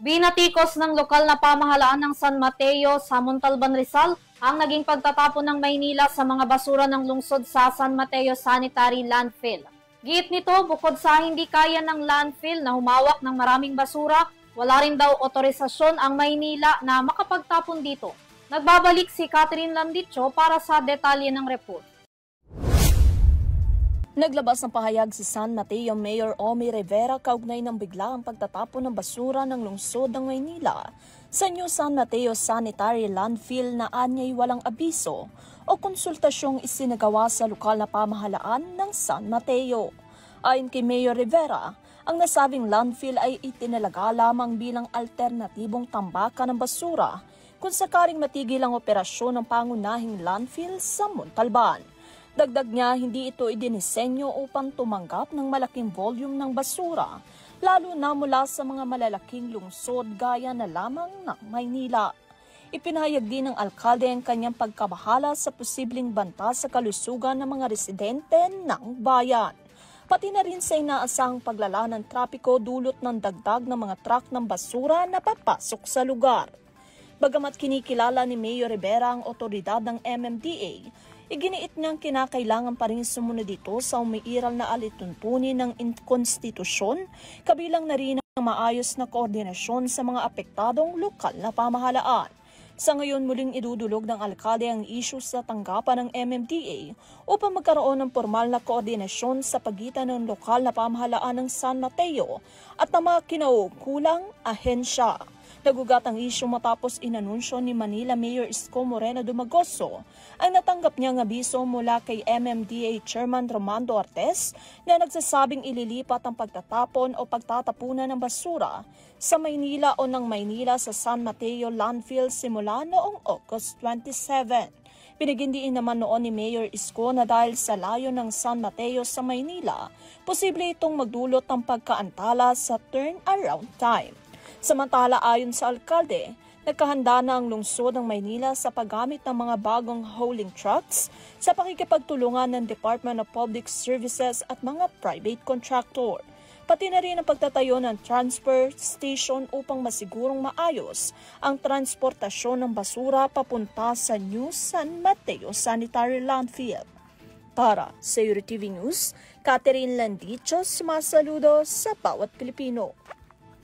Binatikos ng lokal na pamahalaan ng San Mateo sa Montalban, Rizal ang naging pagtatapon ng Maynila sa mga basura ng lungsod sa San Mateo Sanitary Landfill. Giit nito, bukod sa hindi kaya ng landfill na humawak ng maraming basura, wala rin daw otorisasyon ang Maynila na makapagtapon dito. Nagbabalik si Catherine Landicho para sa detalye ng report. Naglabas ng pahayag si San Mateo Mayor Omi Rivera kaugnay ng biglaang pagtatapon ng basura ng lungsod ng Maynila sa New San Mateo Sanitary Landfill na anyay walang abiso o konsultasyong isinagawa sa lokal na pamahalaan ng San Mateo. Ayon kay Mayor Rivera, ang nasabing landfill ay itinalaga lamang bilang alternatibong tambakan ng basura kung sakaring matigil ang operasyon ng pangunahing landfill sa Montalban. Dagdag niya, hindi ito idinisenyo upang tumanggap ng malaking volume ng basura, lalo na mula sa mga malalaking lungsod gaya na lamang ng Maynila. Ipinahayag din ng alkalde ang kanyang pagkabahala sa posibleng banta sa kalusugan ng mga residente ng bayan. Pati na rin sa inaasahang paglala ng trapiko dulot ng dagdag ng mga truck ng basura na papasok sa lugar. Bagamat kinikilala ni Mayor Rivera ang otoridad ng MMDA, iginiit niyang kinakailangan pa rin sumunod dito sa umiiral na alituntunin ng konstitusyon, kabilang na rin ang maayos na koordinasyon sa mga apektadong lokal na pamahalaan. Sa ngayon, muling idudulog ng alkalde ang isyu sa tanggapan ng MMDA upang magkaroon ng formal na koordinasyon sa pagitan ng lokal na pamahalaan ng San Mateo at ng mga kinaukulang ahensya. Nagugat ang isyu matapos inanunsyo ni Manila Mayor Isko Moreno Dumagoso ang natanggap niyang abiso mula kay MMDA Chairman Romando Artes na nagsasabing ililipat ang pagtatapon o pagtatapunan ng basura sa Maynila o ng Maynila sa San Mateo Landfill simula noong August 27. Pinagindiin naman noon ni Mayor Isko na dahil sa layo ng San Mateo sa Maynila, posible itong magdulot ng pagkaantala sa turnaround time. Samantala, ayon sa alkalde, nagkahanda na ang lungsod ng Maynila sa paggamit ng mga bagong hauling trucks sa pakikipagtulungan ng Department of Public Services at mga private contractor. Pati na rin ang pagtatayo ng transfer station upang masigurong maayos ang transportasyon ng basura papunta sa New San Mateo Sanitary Landfill. Para sa EUROTV News, Catherine Landicho, sumasaludo sa bawat Pilipino.